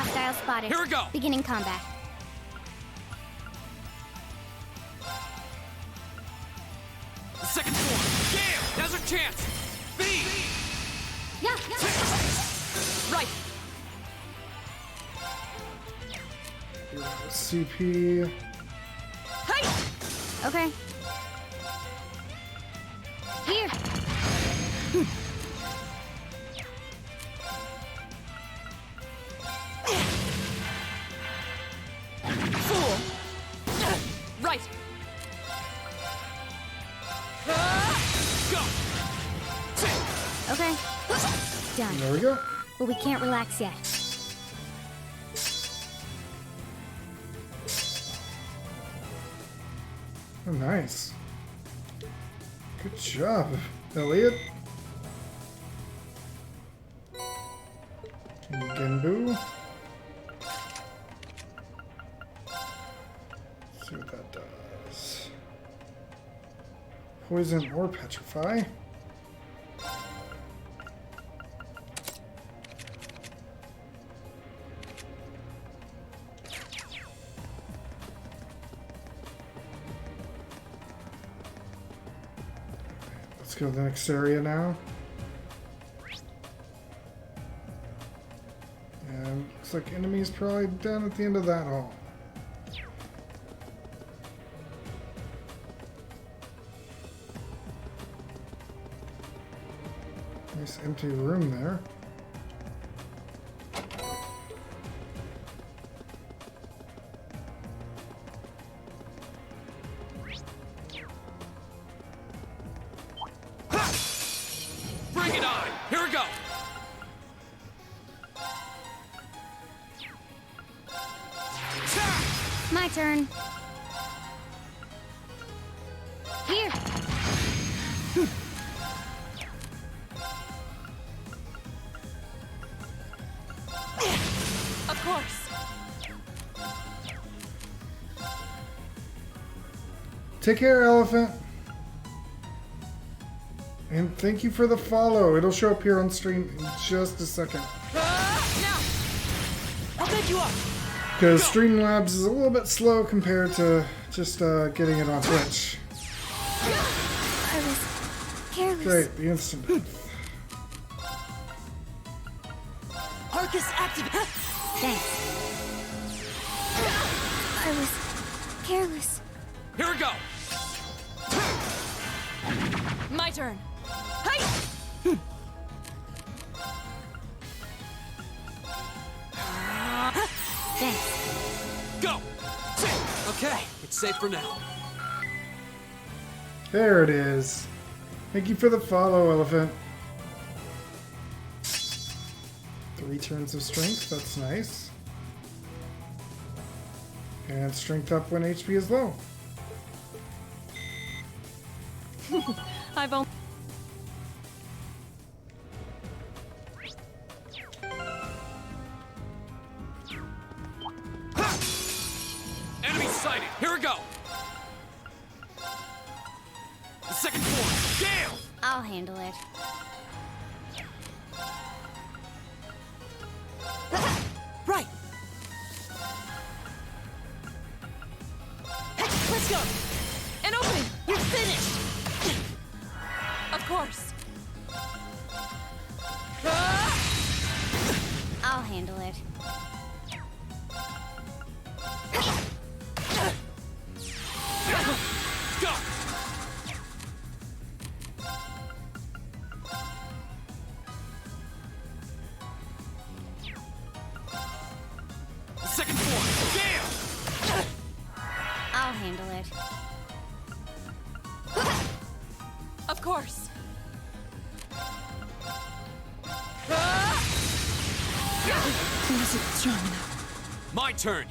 Hostile spotted. Here we go. Beginning combat. The second form. Damn! Now's our chance. B. Yeah. Right. CP. Hey. Okay. Here. Fool. Right. Go. Okay. Done. There we go. But we can't relax yet. Oh, nice. Good job, Elliot. And Genbu. Let's see what that does. Poison or petrify. Let's go to the next area now. And looks like enemies probably down at the end of that hall. Nice empty room there. Bring it on. Here we go. My turn. Here. Of course. Take care, Elephant. And thank you for the follow. It'll show up here on stream in just a second. Now. I'll take you up. Because Streamlabs is a little bit slow compared to just getting it on Twitch. I was careless. Great, the instant death. Arcus active. Thanks. I was careless. Here we go. My turn. Hey. Thanks. Go. Okay, it's safe for now. There it is. Thank you for the follow, Elephant. 3 turns of strength, that's nice. And strength up when HP is low. I've only. Enemy sighted. Here we go. The second form. Gale. I'll handle it. Right. Let's go. An opening. You're finished. Of course. I'll handle it. Go. The second form. Gale. I'll handle it. Of course. Wasn't strong enough. My turn.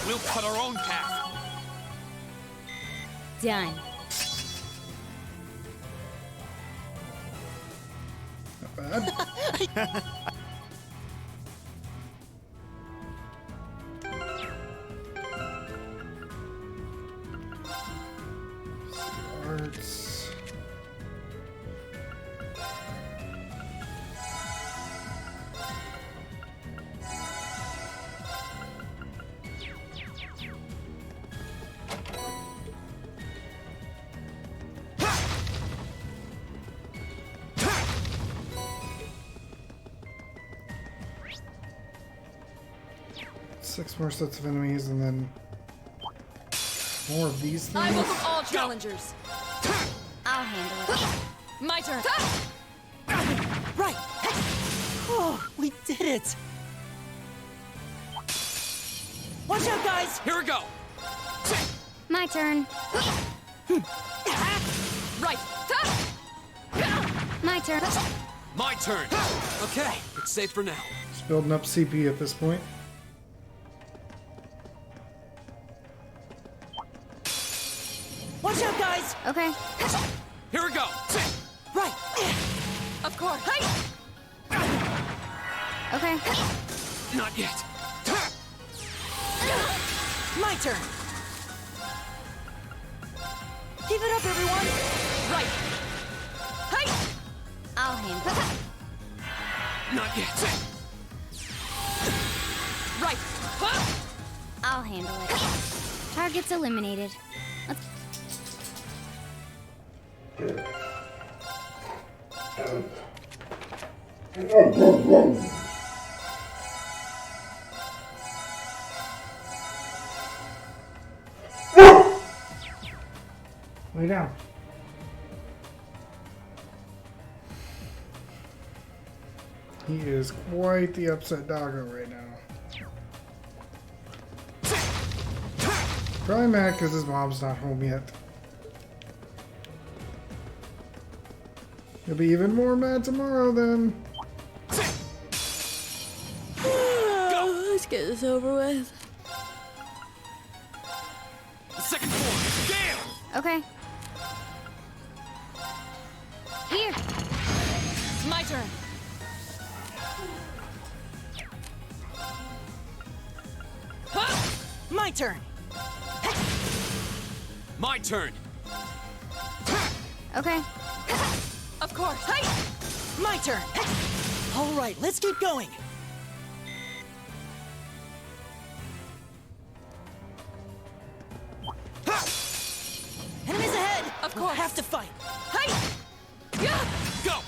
We'll cut our own path. Done. Not bad. Arts. 6 more sets of enemies, and then more of these things. I welcome all challengers. I'll handle it. My turn. Right. Oh, we did it. Watch out, guys. Here we go. My turn. Right. My turn. My turn. Okay, it's safe for now. Just building up CP at this point. Watch out, guys. Okay. Here we go. Right. Of course. Hey. Okay. Not yet. My turn. Keep it up, everyone. Right. Hey. I'll handle it. Not yet. Right. I'll handle it. Target's eliminated. Let's... Lay down. He is quite the upset doggo right now. Probably mad because his mom's not home yet. He'll be even more mad tomorrow then. Let's get this over with. Second floor. Gale. Okay. Here. My turn. My turn. My turn. Okay. Of course. Hey. My turn. All right, let's keep going. Enemies ahead. Of We'll course. have to fight. Hey. Yeah. Go.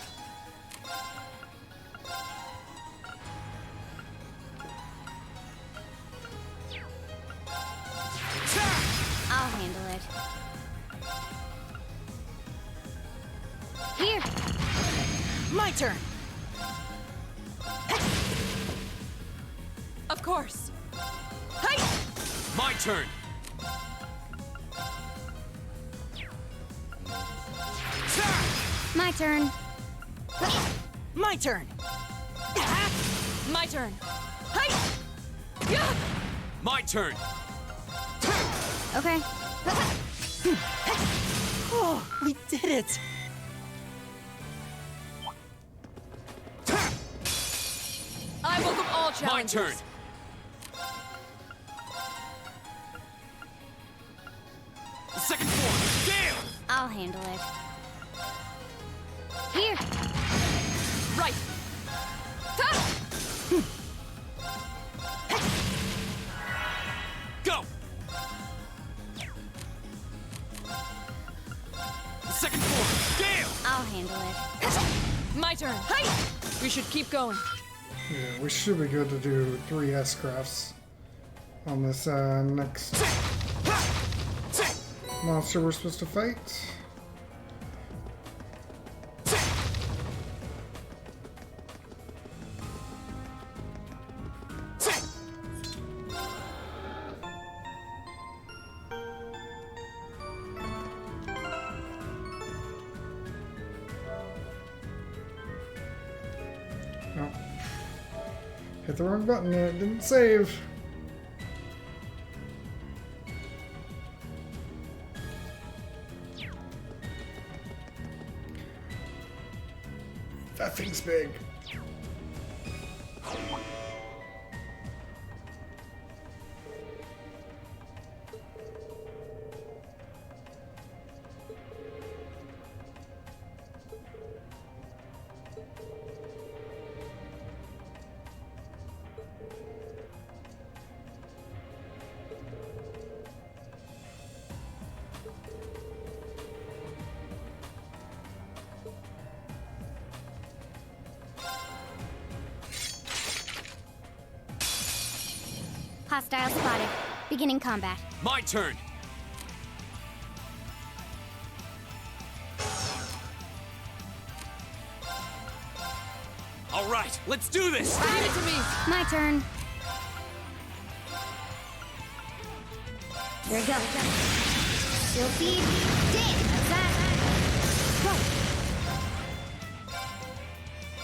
I'll handle it. Here. My turn. Of course. Hey. My turn. My turn. My turn. My turn. Hey. Yeah. My turn. Okay. Oh, we did it. I welcome all My challengers. turn. Second floor. Gale. I'll handle it. Here. Right. Go. Second floor. Gale. I'll handle it. My turn. Hey. We should keep going. Yeah, we should be good to do 3 S-crafts on this next monster we're supposed to fight. Oh. Hit the wrong button and it didn't save. That thing's big. Hostile spotted. Beginning combat. My turn. All right, let's do this. Leave it to me. My turn. Here we go. Shield feed. Damn, that's that.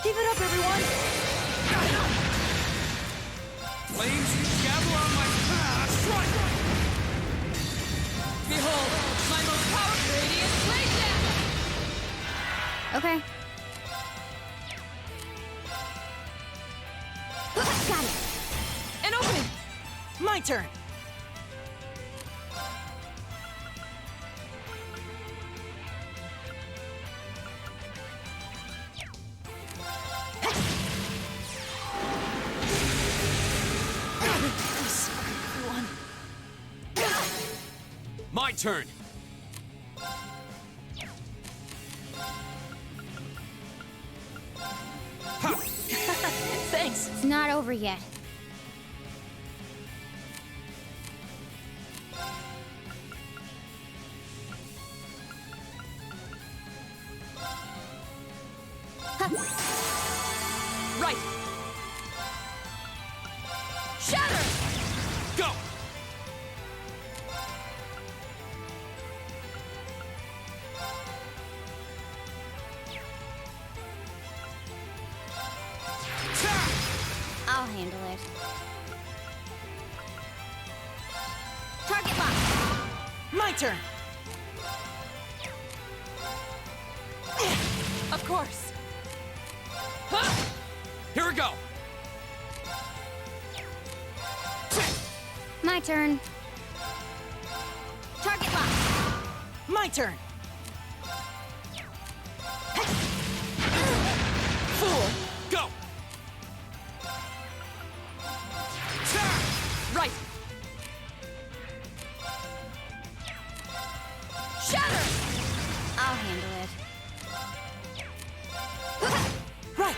Give it up, everyone! Flames gather on my strike. Behold, my most powerful radiant blade dagger. Okay. Got it. An opening. My turn! I'm sorry, everyone. My turn. Thanks! It's not over yet. Right. Shatter. Go. I'll handle it. Target lock. My turn! Of course. Huh? Here we go. My turn. Target lock. My turn! Fool. Go. Right. Shatter. I'll handle it. Right!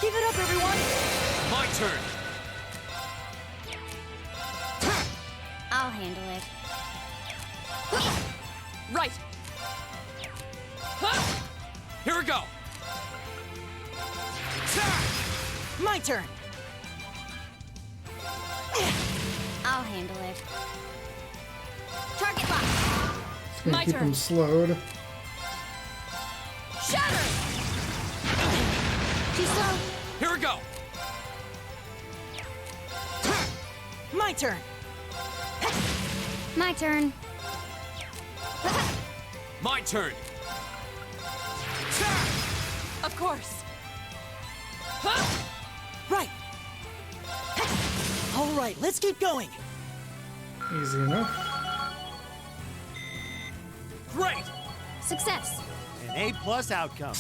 Give it up, everyone! My turn. I'll handle it. Right. Huh? Here we go. My turn! I'll handle it. Target lock. It's gonna My keep turn. them slowed. Shatter. Too slow. Here we go. My turn! My turn. My turn. Of course. Huh? Right! Alright, let's keep going! Easy enough. Great. Success. An A+ outcome.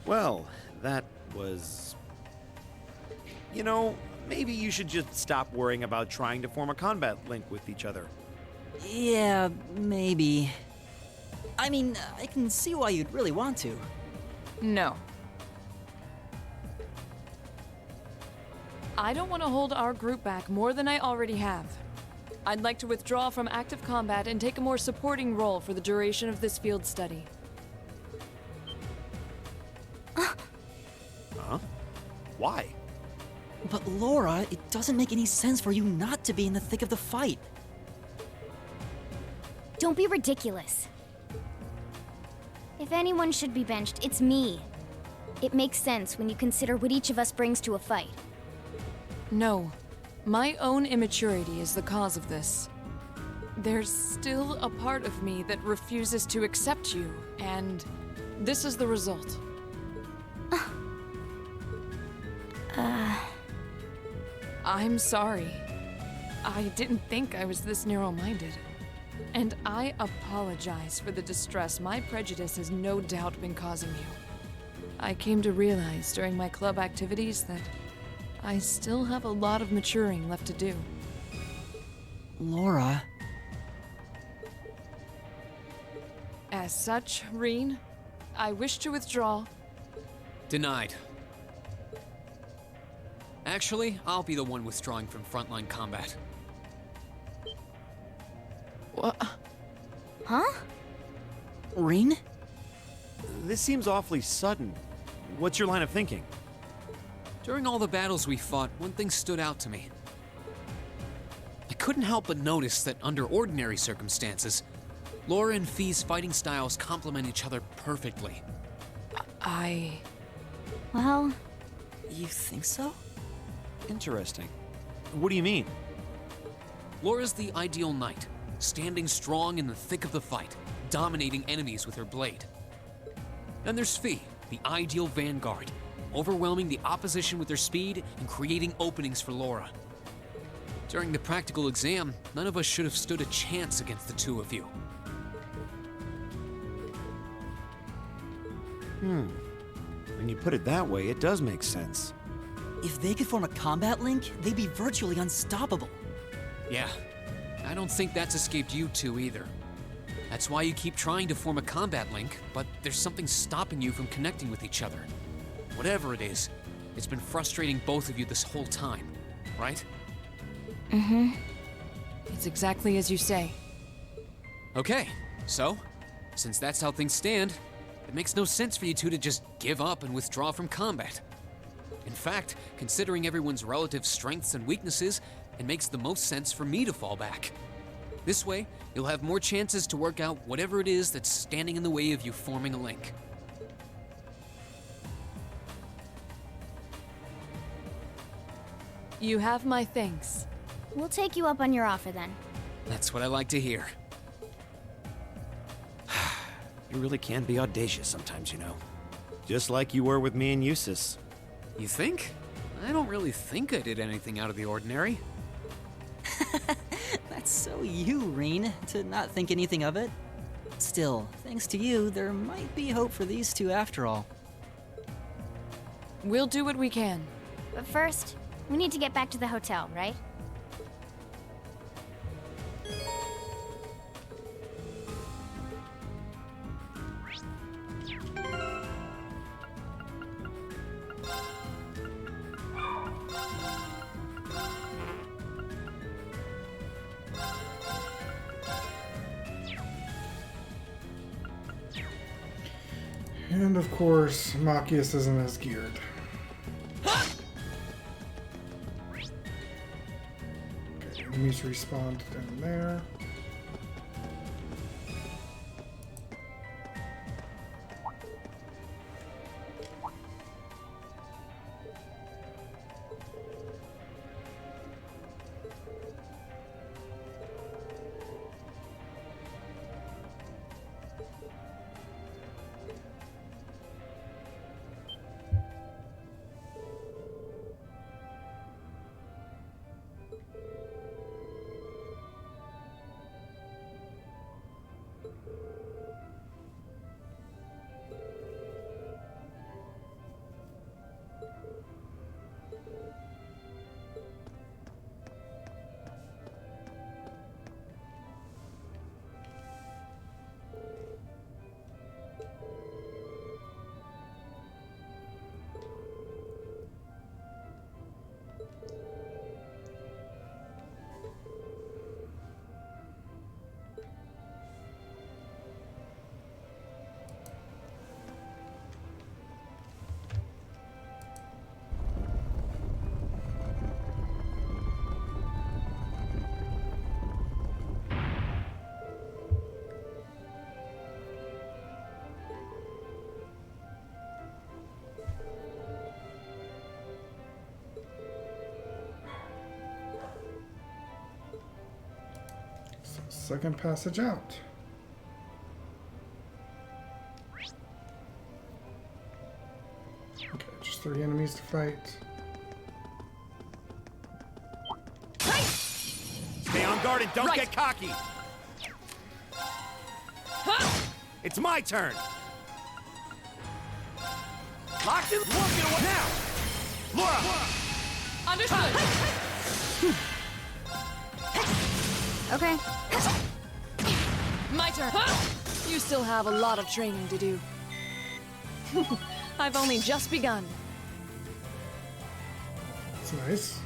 Well, that was... You know, maybe you should just stop worrying about trying to form a combat link with each other. Yeah, maybe. I mean, I can see why you'd really want to. No. I don't want to hold our group back more than I already have. I'd like to withdraw from active combat and take a more supporting role for the duration of this field study. Huh? Why? But Laura, it doesn't make any sense for you not to be in the thick of the fight. Don't be ridiculous. If anyone should be benched, it's me. It makes sense when you consider what each of us brings to a fight. No. My own immaturity is the cause of this. There's still a part of me that refuses to accept you, and this is the result. I'm sorry. I didn't think I was this narrow-minded. And I apologize for the distress my prejudice has no doubt been causing you. I came to realize during my club activities that I still have a lot of maturing left to do. Laura. As such, Reen, I wish to withdraw. Denied. Actually, I'll be the one withdrawing from frontline combat. What? Huh? Reen? This seems awfully sudden. What's your line of thinking? During all the battles we fought, one thing stood out to me. I couldn't help but notice that under ordinary circumstances, Laura and Fee's fighting styles complement each other perfectly. Well, You think so? Interesting. What do you mean? Laura's the ideal knight, standing strong in the thick of the fight, dominating enemies with her blade. Then there's Fee, the ideal vanguard, overwhelming the opposition with her speed and creating openings for Laura. During the practical exam, none of us should have stood a chance against the two of you. When you put it that way, it does make sense. If they could form a combat link, they'd be virtually unstoppable. Yeah, I don't think that's escaped you two either. That's why you keep trying to form a combat link, but there's something stopping you from connecting with each other. Whatever it is, it's been frustrating both of you this whole time, right? It's exactly as you say. Okay, so, since that's how things stand, it makes no sense for you two to just give up and withdraw from combat. In fact, considering everyone's relative strengths and weaknesses, it makes the most sense for me to fall back. This way, you'll have more chances to work out whatever it is that's standing in the way of you forming a link. You have my thanks. we'll take you up on your offer then. That's what I like to hear. You really can be audacious sometimes, you know. Just like you were with me and Eustace. You think? I don't really think I did anything out of the ordinary. That's so you, Reen, to not think anything of it. Still, thanks to you, there might be hope for these two after all. We'll do what we can. But first, we need to get back to the hotel, right? And of course, Machias isn't as geared. Okay, enemies respawned down there. Second passage out. Okay, just 3 enemies to fight. Stay on guard and don't Right. get cocky. It's my turn. Locked in. Now. Laura. Understood. Okay. My turn. You still have a lot of training to do. I've only just begun. That's nice.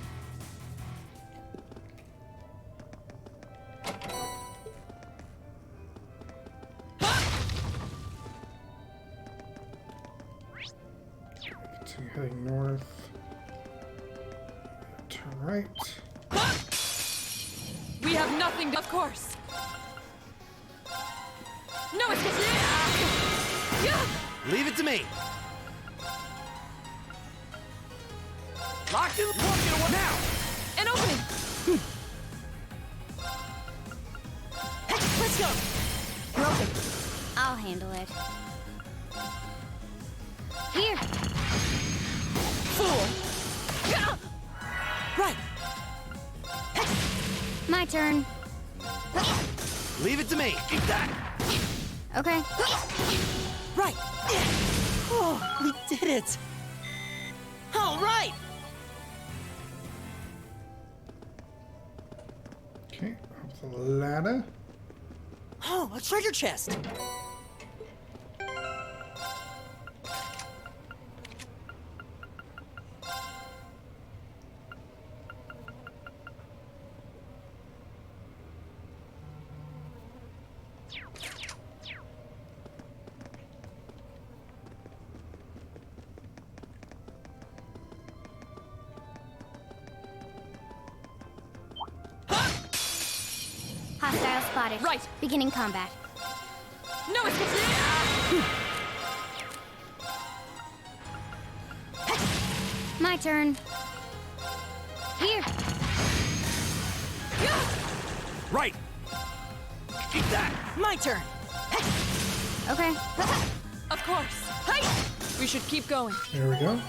Continue heading north. Turn right. We have nothing to... Of course. No, it's... Yeah. Leave it to me. Locked in. Now. An opening. Let's go. Broken. I'll handle it. Here. Fool. Right. My turn. Leave it to me. Eat that. Okay. Right. Oh, we did it! All right! Okay, up the ladder. Oh, a treasure chest! Hostile spotted. Right. Beginning combat. No, it's... My turn. Here. Right. Eat that. My turn! Okay. Of course. Hey! We should keep going. There we go.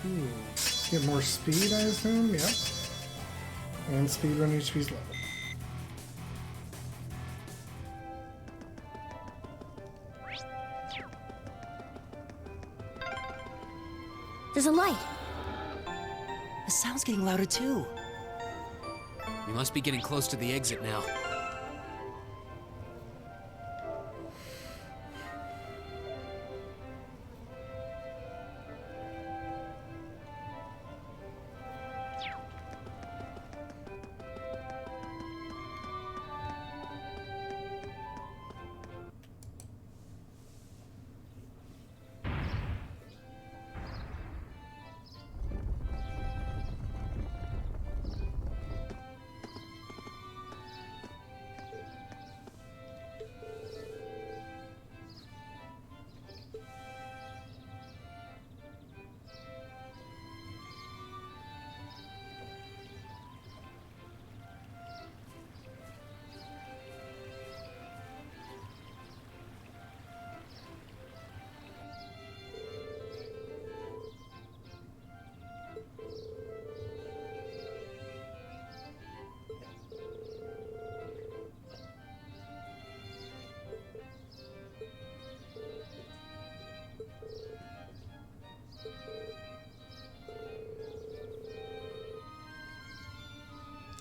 Ooh. Get more speed, I assume? Yep. And speed when HP's low. There's a light. The sound's getting louder too. We must be getting close to the exit now.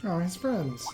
Oh, his friends.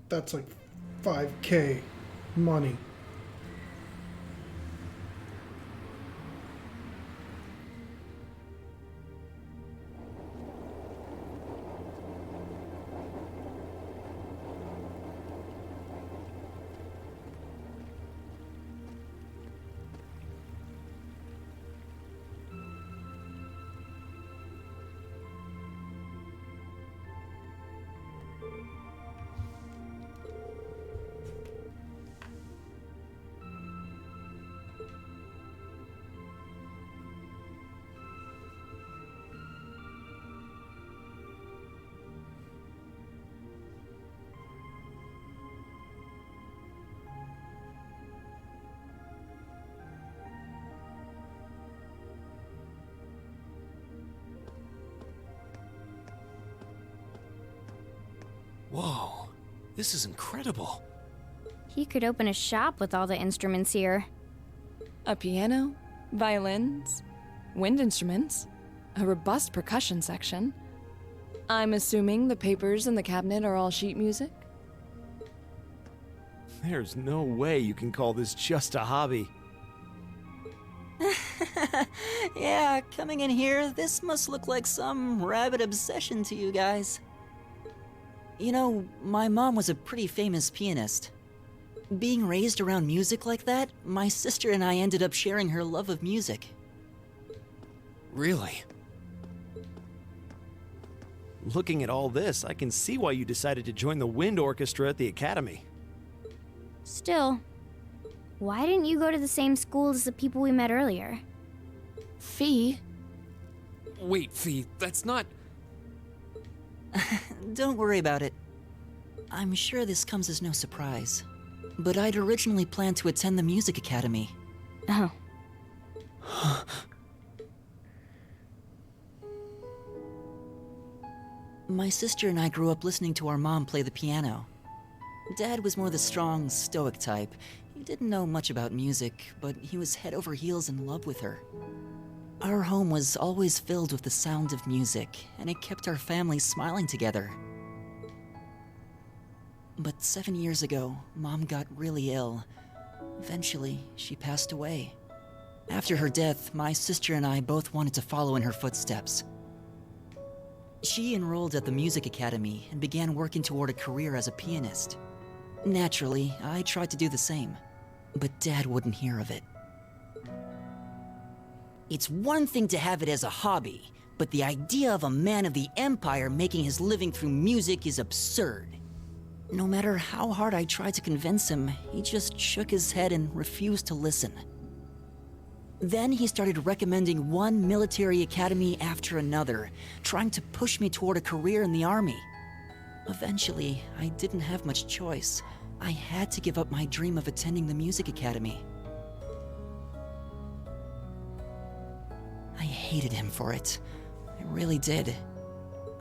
That's like 5K money. Whoa, this is incredible. He could open a shop with all the instruments here. A piano, violins, wind instruments, a robust percussion section. I'm assuming the papers in the cabinet are all sheet music? There's no way you can call this just a hobby. Yeah, coming in here, this must look like some rabid obsession to you guys. You know, my mom was a pretty famous pianist. Being raised around music like that, my sister and I ended up sharing her love of music. Really? Looking at all this, I can see why you decided to join the wind orchestra at the academy. Still, why didn't you go to the same school as the people we met earlier? Fee? Wait, Fee, that's not... Don't worry about it. I'm sure this comes as no surprise. But I'd originally planned to attend the music academy. Oh. My sister and I grew up listening to our mom play the piano. Dad was more the strong, stoic type. He didn't know much about music, but he was head over heels in love with her. Our home was always filled with the sound of music, and it kept our family smiling together. But 7 years ago, Mom got really ill. Eventually, she passed away. After her death, my sister and I both wanted to follow in her footsteps. She enrolled at the music academy and began working toward a career as a pianist. Naturally, I tried to do the same, but Dad wouldn't hear of it. It's one thing to have it as a hobby, but the idea of a man of the Empire making his living through music is absurd. No matter how hard I tried to convince him, he just shook his head and refused to listen. Then he started recommending one military academy after another, trying to push me toward a career in the army. Eventually, I didn't have much choice. I had to give up my dream of attending the music academy. I hated him for it. I really did.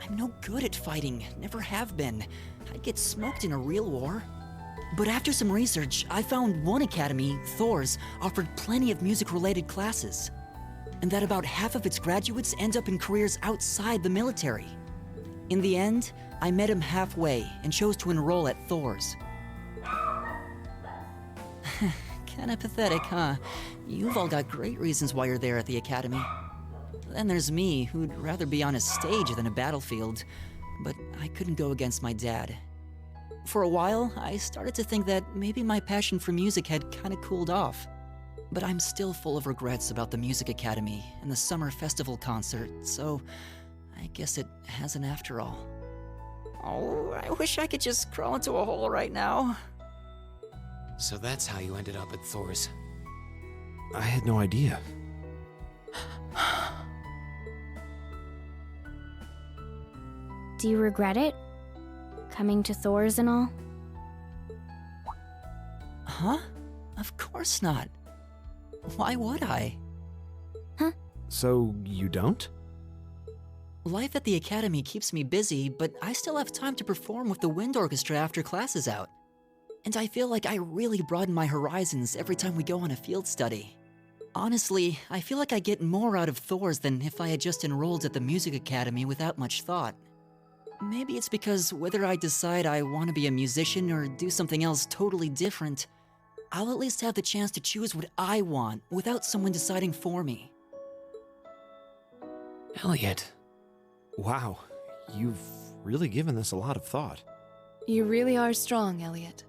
I'm no good at fighting, never have been. I'd get smoked in a real war. But after some research, I found one academy, Thors, offered plenty of music-related classes. And that about half of its graduates end up in careers outside the military. In the end, I met him halfway and chose to enroll at Thors. Kinda pathetic, huh? You've all got great reasons why you're there at the academy. Then there's me, who'd rather be on a stage than a battlefield. But I couldn't go against my dad. For a while, I started to think that maybe my passion for music had kinda cooled off. But I'm still full of regrets about the music academy and the summer festival concert, so I guess it hasn't after all. Oh, I wish I could just crawl into a hole right now. So that's how you ended up at Thors. I had no idea. Do you regret it? Coming to Thors and all? Huh? Of course not. Why would I? Huh? So, you don't? Life at the academy keeps me busy, but I still have time to perform with the wind orchestra after class is out. And I feel like I really broaden my horizons every time we go on a field study. Honestly, I feel like I get more out of Thors than if I had just enrolled at the music academy without much thought. Maybe it's because whether I decide I want to be a musician or do something else totally different, I'll at least have the chance to choose what I want without someone deciding for me. Elliot. Wow, you've really given this a lot of thought. You really are strong, Elliot.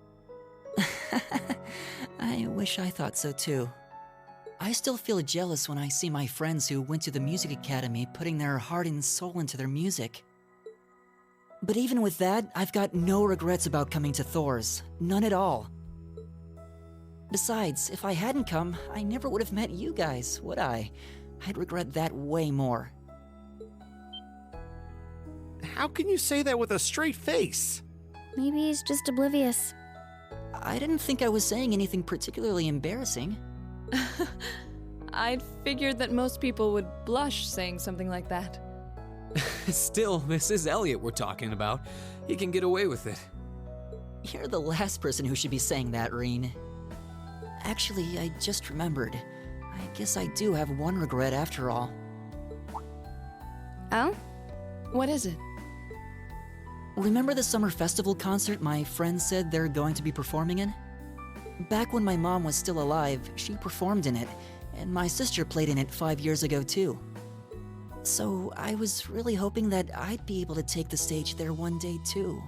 I wish I thought so too. I still feel jealous when I see my friends who went to the music academy putting their heart and soul into their music. But even with that, I've got no regrets about coming to Thors. None at all. Besides, if I hadn't come, I never would have met you guys, would I? I'd regret that way more. How can you say that with a straight face? Maybe he's just oblivious. I didn't think I was saying anything particularly embarrassing. I'd figured that most people would blush saying something like that. Still, this is Elliot we're talking about. He can get away with it. You're the last person who should be saying that, Reen. Actually, I just remembered. I guess I do have one regret after all. Oh? What is it? Remember the summer festival concert my friends said they're going to be performing in? Back when my mom was still alive, she performed in it, and my sister played in it 5 years ago too. So I was really hoping that I'd be able to take the stage there one day too.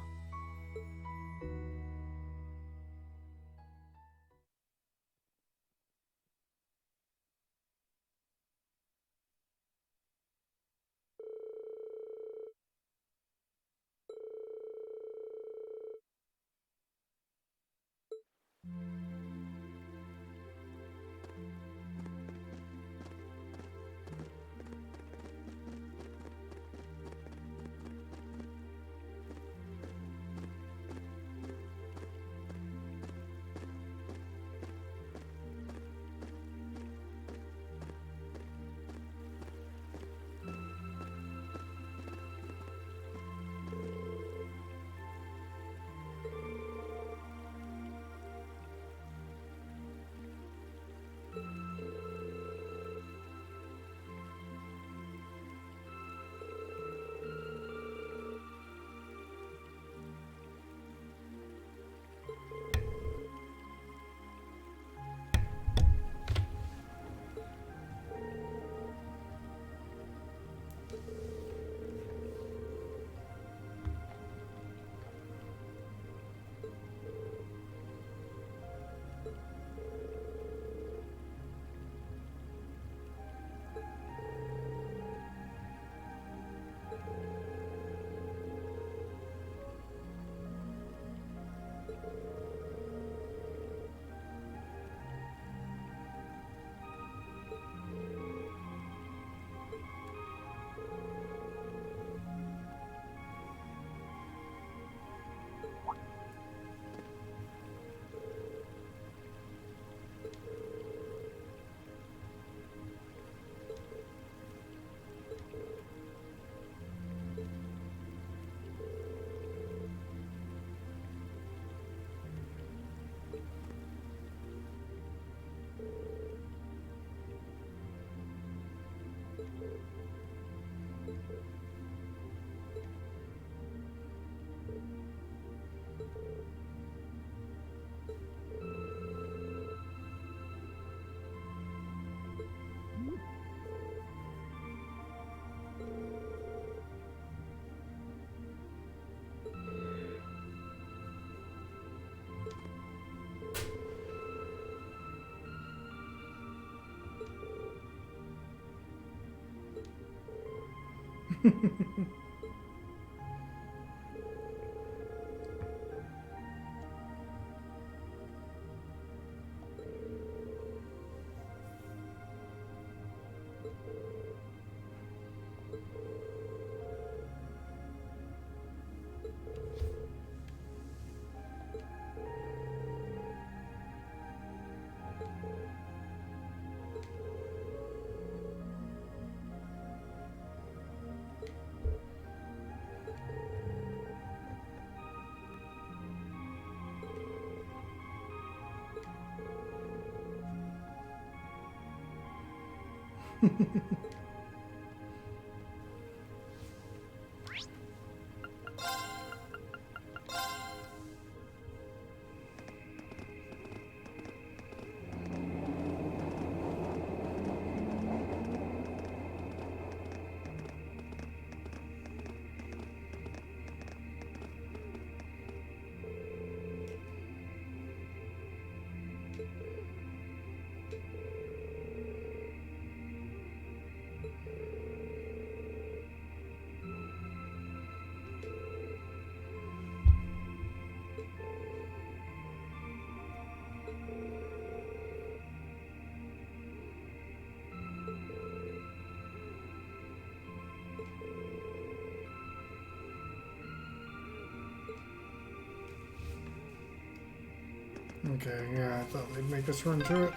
Okay, yeah, I thought they'd make us run through it.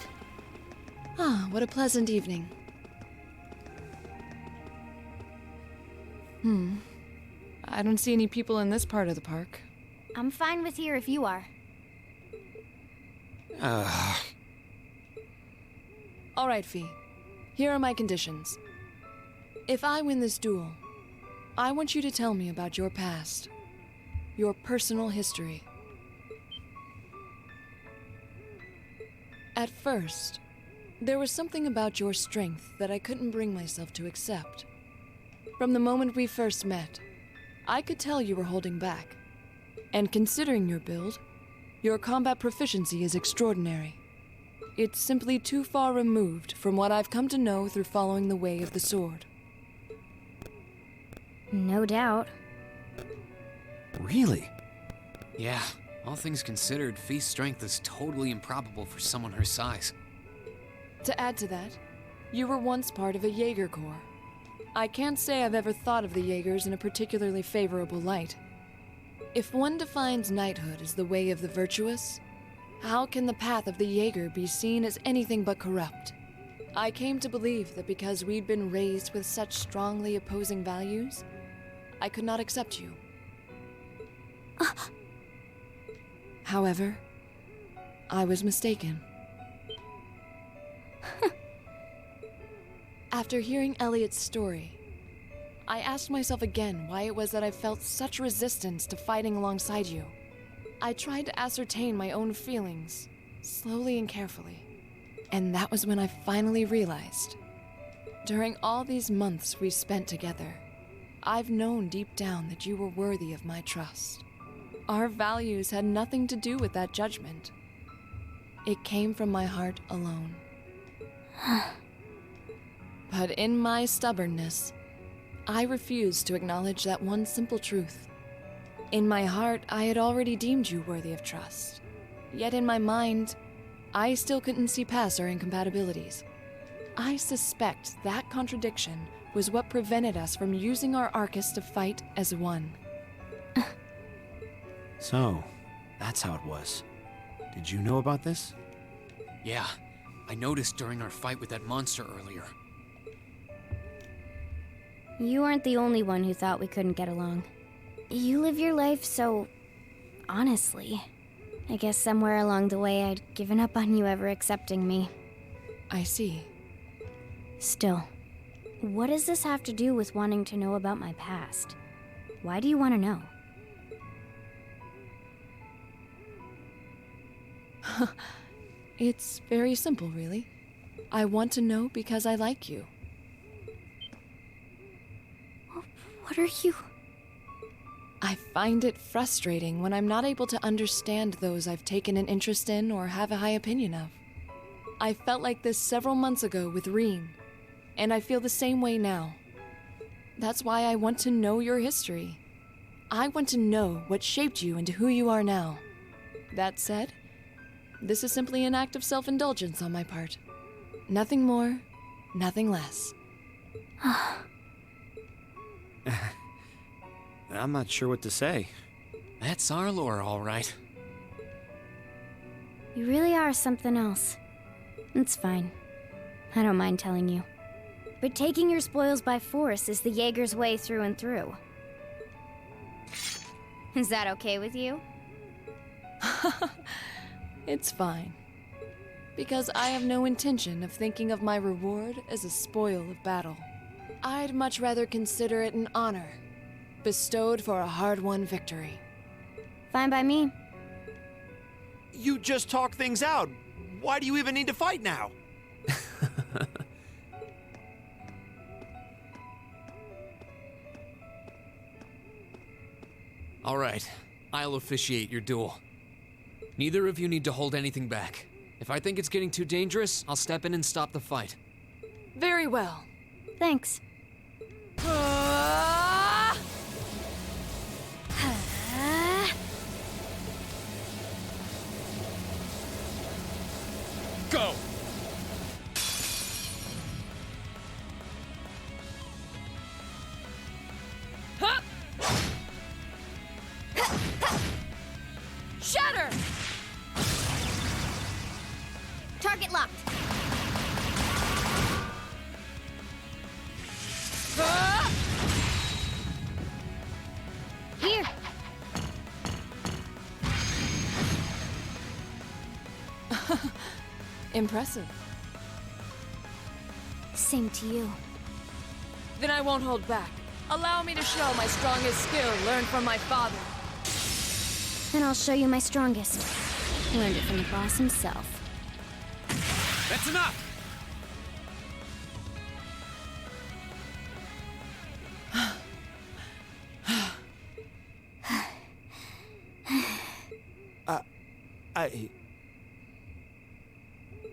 Ah, what a pleasant evening. I don't see any people in this part of the park. I'm fine with here if you are. All right, Fee. Here are my conditions. If I win this duel, I want you to tell me about your past. Your personal history. At first, there was something about your strength that I couldn't bring myself to accept. From the moment we first met, I could tell you were holding back. And considering your build, your combat proficiency is extraordinary. It's simply too far removed from what I've come to know through following the way of the sword. No doubt. Really? Yeah, all things considered, Fee's strength is totally improbable for someone her size. To add to that, you were once part of a Jaeger Corps. I can't say I've ever thought of the Jaegers in a particularly favorable light. If one defines knighthood as the way of the virtuous, how can the path of the Jaeger be seen as anything but corrupt? I came to believe that because we'd been raised with such strongly opposing values, I could not accept you. However, I was mistaken. After hearing Elliot's story, I asked myself again why it was that I felt such resistance to fighting alongside you. I tried to ascertain my own feelings, slowly and carefully, and that was when I finally realized. During all these months we spent together, I've known deep down that you were worthy of my trust. Our values had nothing to do with that judgment. It came from my heart alone. But in my stubbornness, I refused to acknowledge that one simple truth. In my heart, I had already deemed you worthy of trust. Yet in my mind, I still couldn't see past our incompatibilities. I suspect that contradiction was what prevented us from using our Arcus to fight as one. So, that's how it was. Did you know about this? Yeah, I noticed during our fight with that monster earlier. You aren't the only one who thought we couldn't get along. You live your life so honestly. I guess somewhere along the way I'd given up on you ever accepting me. I see. Still, what does this have to do with wanting to know about my past? Why do you want to know? It's very simple, really. I want to know because I like you. What are you? I find it frustrating when I'm not able to understand those I've taken an interest in or have a high opinion of. I felt like this several months ago with Reen, and I feel the same way now. That's why I want to know your history. I want to know what shaped you into who you are now. That said, this is simply an act of self-indulgence on my part. Nothing more, nothing less. I'm not sure what to say. That's our lore, all right. You really are something else. It's fine. I don't mind telling you. But taking your spoils by force is the Jaeger's way through and through. Is that okay with you? It's fine. Because I have no intention of thinking of my reward as a spoil of battle. I'd much rather consider it an honor, bestowed for a hard-won victory. Fine by me. You just talk things out. Why do you even need to fight now? All right, I'll officiate your duel. Neither of you need to hold anything back. If I think it's getting too dangerous, I'll step in and stop the fight. Very well. Thanks. Go! Shatter! Target locked. Here. Impressive. Same to you. Then I won't hold back. Allow me to show my strongest skill learned from my father. Then I'll show you my strongest. Learned it from the boss himself. That's enough!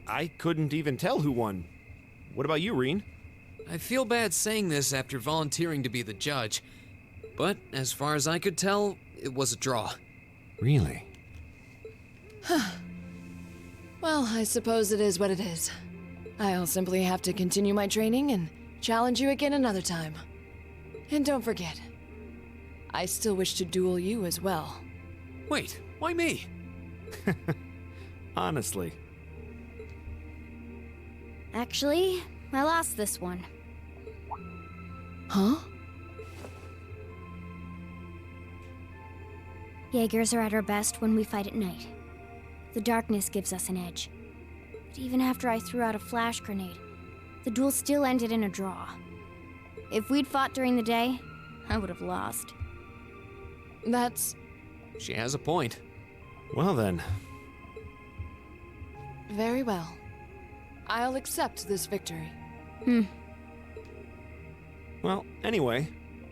I couldn't even tell who won. What about you, Reen? I feel bad saying this after volunteering to be the judge, but as far as I could tell, it was a draw. Really? Well, I suppose it is what it is. I'll simply have to continue my training and challenge you again another time. And don't forget, I still wish to duel you as well. Wait, why me? Honestly. Actually, I lost this one. Huh? Jaegers are at our best when we fight at night. The darkness gives us an edge. But even after I threw out a flash grenade, the duel still ended in a draw. If we'd fought during the day, I would have lost. That's She has a point. Well then. very well. I'll accept this victory. Well, anyway.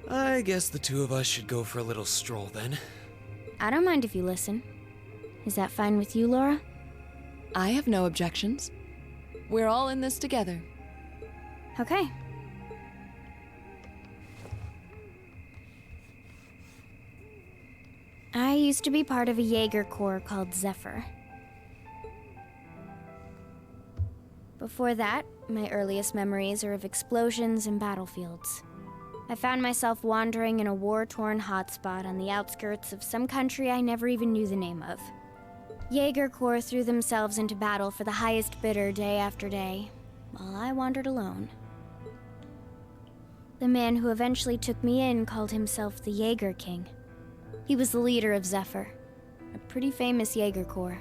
I guess the two of us should go for a little stroll then. I don't mind if you listen. Is that fine with you, Laura? I have no objections. We're all in this together. Okay. I used to be part of a Jaeger corps called Zephyr. Before that, my earliest memories are of explosions and battlefields. I found myself wandering in a war-torn hotspot on the outskirts of some country I never even knew the name of. Jaeger corps threw themselves into battle for the highest bidder day after day, while I wandered alone. The man who eventually took me in called himself the Jaeger King. He was the leader of Zephyr, a pretty famous Jaeger corps.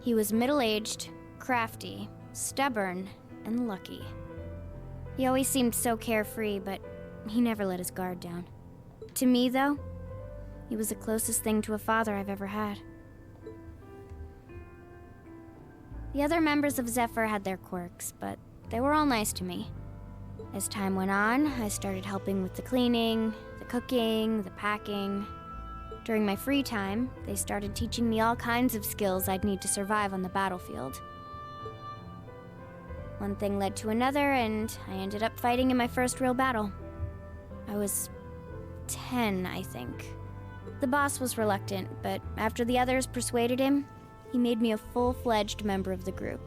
He was middle-aged, crafty, stubborn, and lucky. He always seemed so carefree, but he never let his guard down. To me, though, he was the closest thing to a father I've ever had. The other members of Zephyr had their quirks, but they were all nice to me. As time went on, I started helping with the cleaning, the cooking, the packing. During my free time, they started teaching me all kinds of skills I'd need to survive on the battlefield. One thing led to another, and I ended up fighting in my first real battle. I was 10, I think. The boss was reluctant, but after the others persuaded him, he made me a full-fledged member of the group.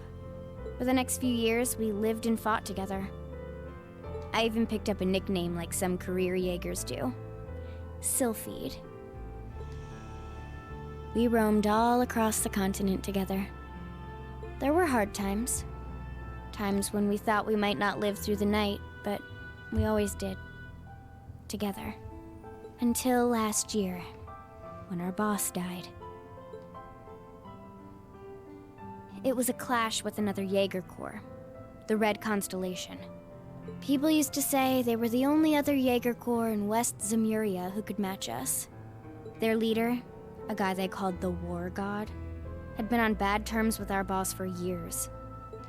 For the next few years, we lived and fought together. I even picked up a nickname like some career Jaegers do. Sylphide. We roamed all across the continent together. There were hard times. Times when we thought we might not live through the night, but we always did. Together. Until last year, when our boss died. It was a clash with another Jaeger corps, the Red Constellation. People used to say they were the only other Jaeger corps in West Zemuria who could match us. Their leader, a guy they called the War God, had been on bad terms with our boss for years.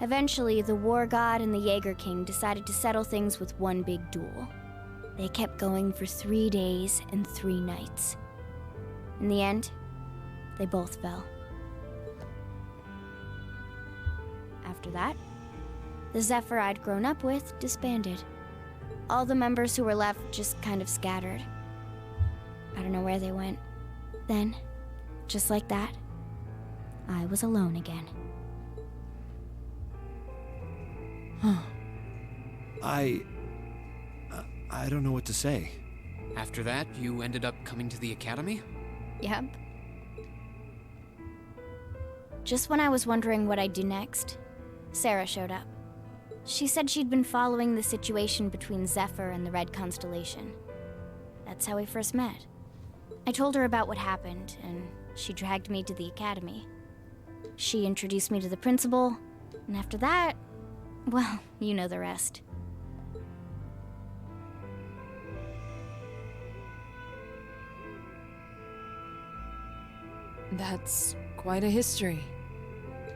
Eventually, the War God and the Jaeger King decided to settle things with one big duel. They kept going for 3 days and 3 nights. In the end, they both fell. after that. The Zephyr I'd grown up with disbanded. All the members who were left just kind of scattered. I don't know where they went. Then, just like that, I was alone again. I don't know what to say. After that, you ended up coming to the academy? Yep. Just when I was wondering what I'd do next, Sarah showed up. She said she'd been following the situation between Zephyr and the Red Constellation. That's how we first met. I told her about what happened, and she dragged me to the academy. She introduced me to the principal, and after that, well, you know the rest. That's quite a history.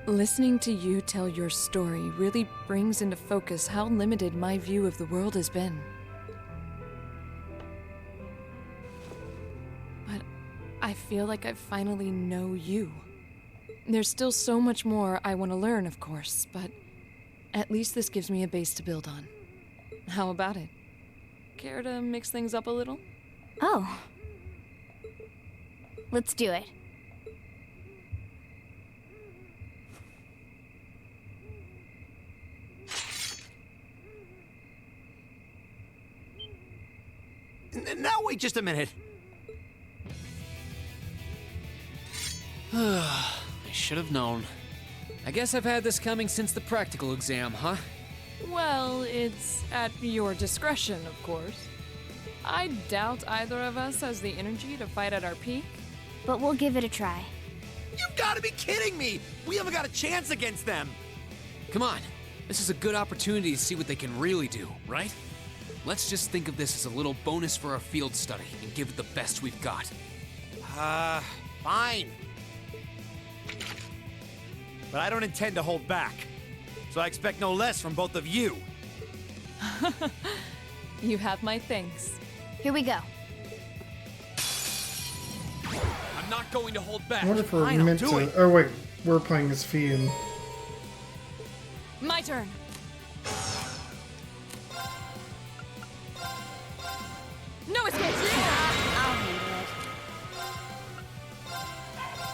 Listening to you tell your story really brings into focus how limited my view of the world has been. But I feel like I finally know you. There's still so much more I want to learn, of course, but at least this gives me a base to build on. How about it? Care to mix things up a little? Oh. Let's do it. Now wait just a minute. I should have known. I guess I've had this coming since the practical exam, huh? Well, it's at your discretion, of course. I doubt either of us has the energy to fight at our peak. But we'll give it a try. You've got to be kidding me! We haven't got a chance against them! Come on. This is a good opportunity to see what they can really do, right? Let's just think of this as a little bonus for our field study and give it the best we've got. Fine. But I don't intend to hold back. So I expect no less from both of you. You have my thanks. Here we go. I'm not going to hold back. I wonder if we're Fine, I'll meant do to. it. Oh wait, we're playing as Fee and. My turn. No escape! I'll handle it.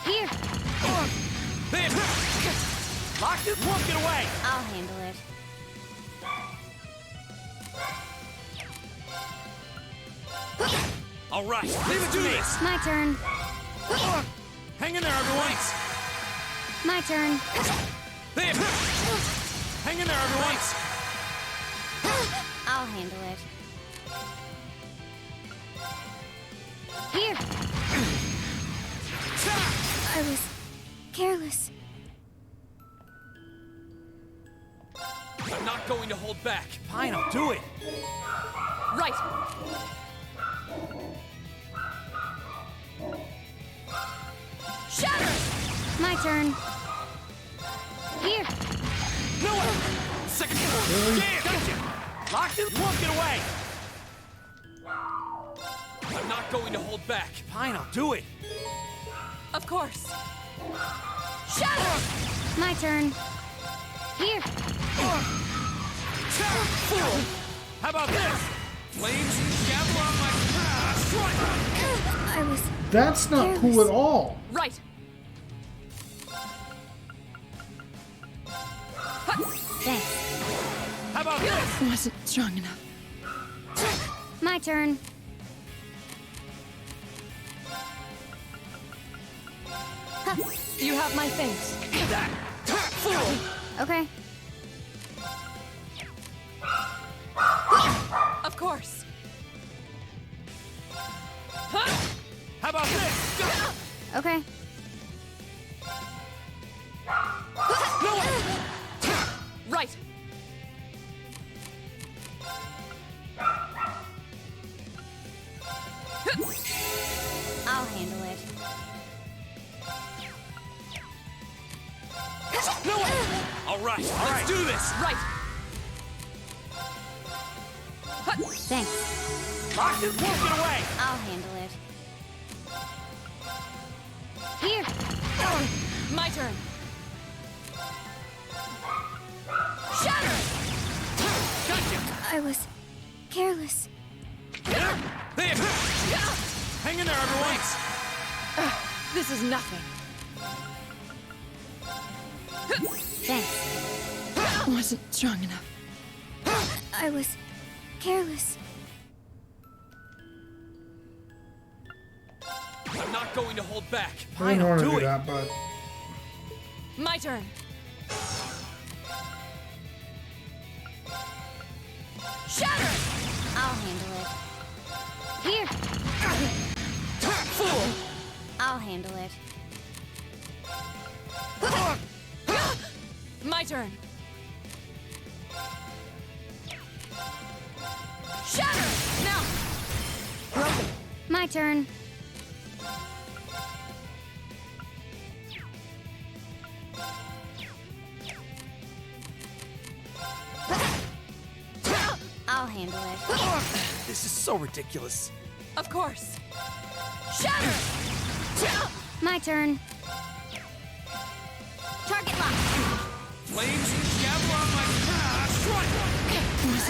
Here, There! Locked it, won't get away! I'll handle it. All right, leave it to me! My turn. Hang in there, everyone! My turn. There! Hang in there, everyone! I'll handle it. Here. I was careless. I'm not going to hold back. Fine, I'll do it! Right. Shatter! My turn. Here. No way! Second floor! Damn! Gotcha! Locked it, won't get away! I'm not going to hold back. Fine, I'll do it! Of course. Shatter. My turn. Here. Fool! How about this? Flames, gather on my... Strike! I was That's not cool careless. at all. Right. Thanks. How about this? Wasn't strong enough. My turn. You have my thanks. That! Fool! Okay. Of course. How about this? Okay. No way! Right. I'll handle it. No way! All right, let's do this! Right. Thanks. Locked it, won't get away! I'll handle it. Here. My turn. Shatter! I was careless. There! Hang in there, everyone! This is nothing. Thanks. Wasn't strong enough. I was careless. I'm not going to hold back. I didn't want to do do it. that, but My turn. Shatter! I'll handle it. Here. Fool! I'll handle it. My turn. Shatter! Now! Broken. My turn. I'll handle it. This is so ridiculous. Of course. Shatter! My turn. Target lock. Flames gather on my strike!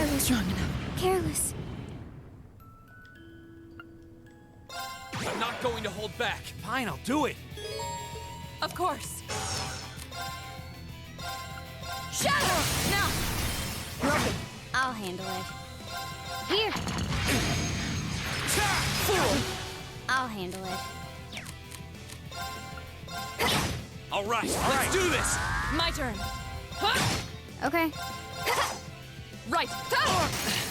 Wasn't strong enough. Careless. I'm not going to hold back. Fine, I'll do it. Of course. Shatter! Now! Broken. I'll handle it. Here. Fool! I'll handle it. All right, let's do this! My turn. Okay. Right.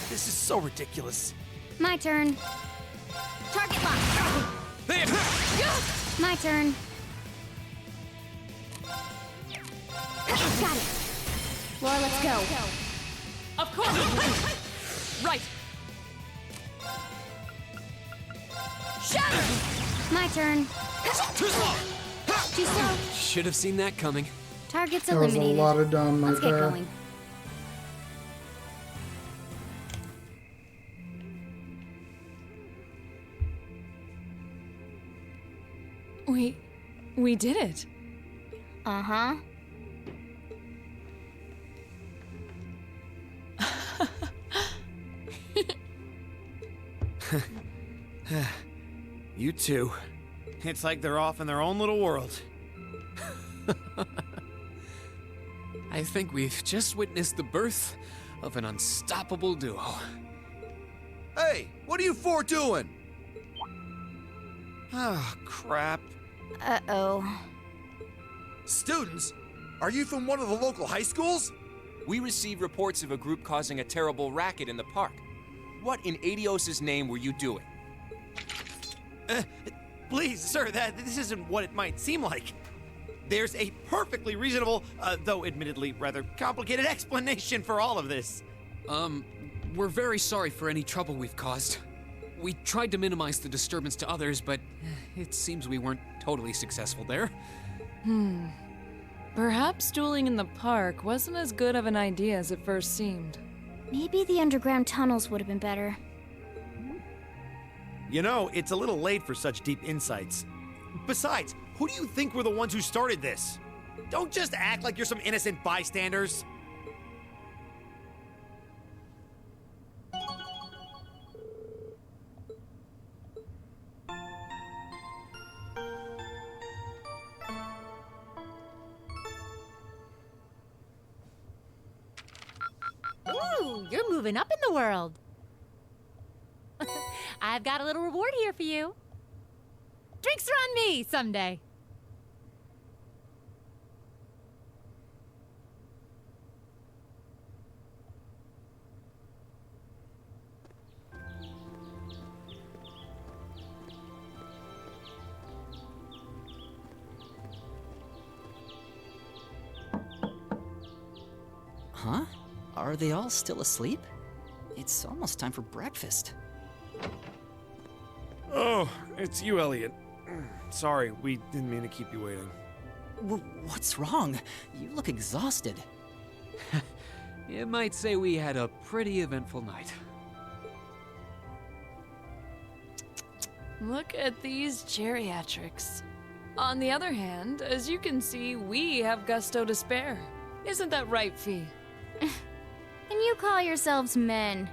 This is so ridiculous. My turn. Target lock. There! My turn. Got it. Laura, let's go. Of course. Right. Shatter! My turn. Too slow! Too slow. Should have seen that coming. Target's that was a eliminated. lot of dumb right Let's get there. going. We did it. Uh-huh. You two. It's like they're off in their own little world. I think we've just witnessed the birth of an unstoppable duo. Hey, what are you four doing? Oh, crap. Uh-oh. Students? Are you from one of the local high schools? We received reports of a group causing a terrible racket in the park. What in Adios' name were you doing? Please, sir, this isn't what it might seem like. There's a perfectly reasonable, though admittedly rather complicated explanation for all of this. We're very sorry for any trouble we've caused. We tried to minimize the disturbance to others, but it seems we weren't totally successful there. Perhaps dueling in the park wasn't as good of an idea as it first seemed. Maybe the underground tunnels would have been better. You know, it's a little late for such deep insights. Besides, who do you think were the ones who started this? Don't just act like you're some innocent bystanders. Ooh, you're moving up in the world. I've got a little reward here for you. Drinks are on me someday. Huh? Are they all still asleep? It's almost time for breakfast. Oh, it's you, Elliot. Sorry, we didn't mean to keep you waiting. What's wrong? You look exhausted. You might say we had a pretty eventful night. Look at these geriatrics. On the other hand, as you can see, we have gusto to spare. Isn't that right, Fee? And you call yourselves men.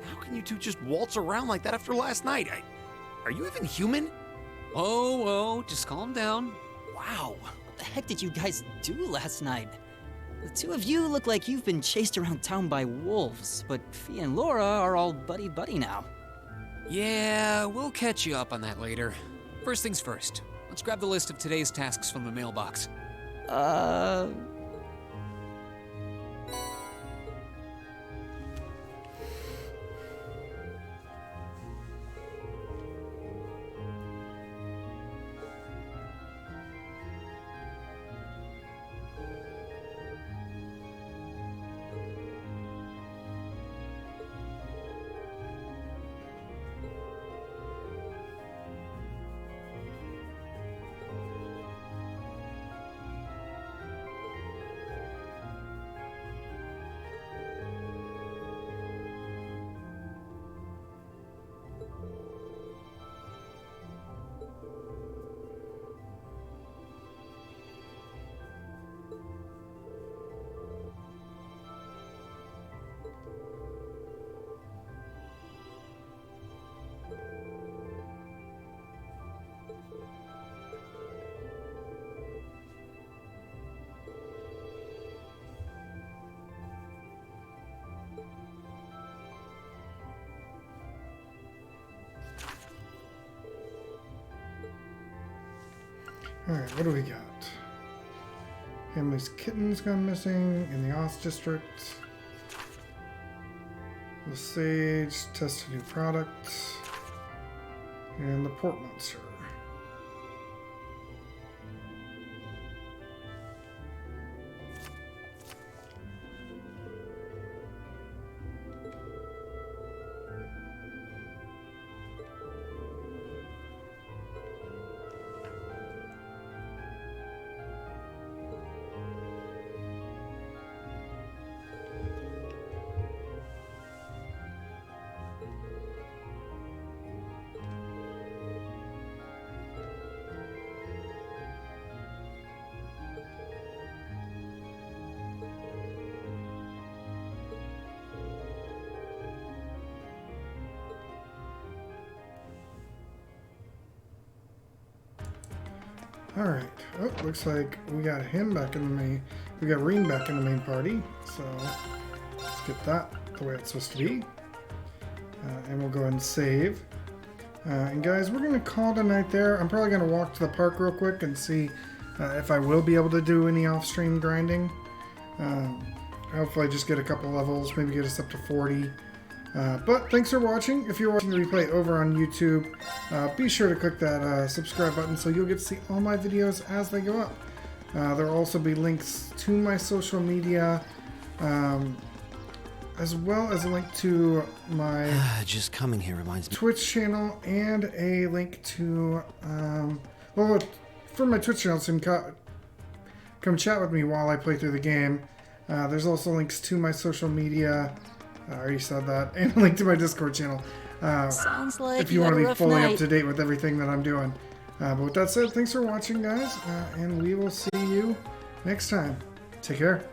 How can you two just waltz around like that after last night? Are you even human? Oh, just calm down. Wow, what the heck did you guys do last night? The two of you look like you've been chased around town by wolves, but Fee and Laura are all buddy-buddy now. Yeah, we'll catch you up on that later. First things first, let's grab the list of today's tasks from the mailbox. Alright, what do we got? Family's kitten's gone missing in the Oz district. The Sage, test a new product. And the Port Monster. Alright. Oh, looks like we got him back in the main. We got Reem back in the main party. So let's get that the way it's supposed to be. And we'll go ahead and save. And guys, we're going to call it a night there. I'm probably going to walk to the park real quick and see if I will be able to do any off-stream grinding. Hopefully just get a couple levels, maybe get us up to 40. But thanks for watching. If you're watching the replay over on YouTube, be sure to click that subscribe button so you'll get to see all my videos as they go up. There will also be links to my social media, as well as a link to my Just coming here reminds me. Twitch channel and a link to, well, for my Twitch channel, so you can come chat with me while I play through the game. There's also links to my social media. I already said that, and a link to my Discord channel. Sounds like if you want had to a be rough fully night. up to date with everything that I'm doing. But with that said, thanks for watching, guys, and we will see you next time. Take care.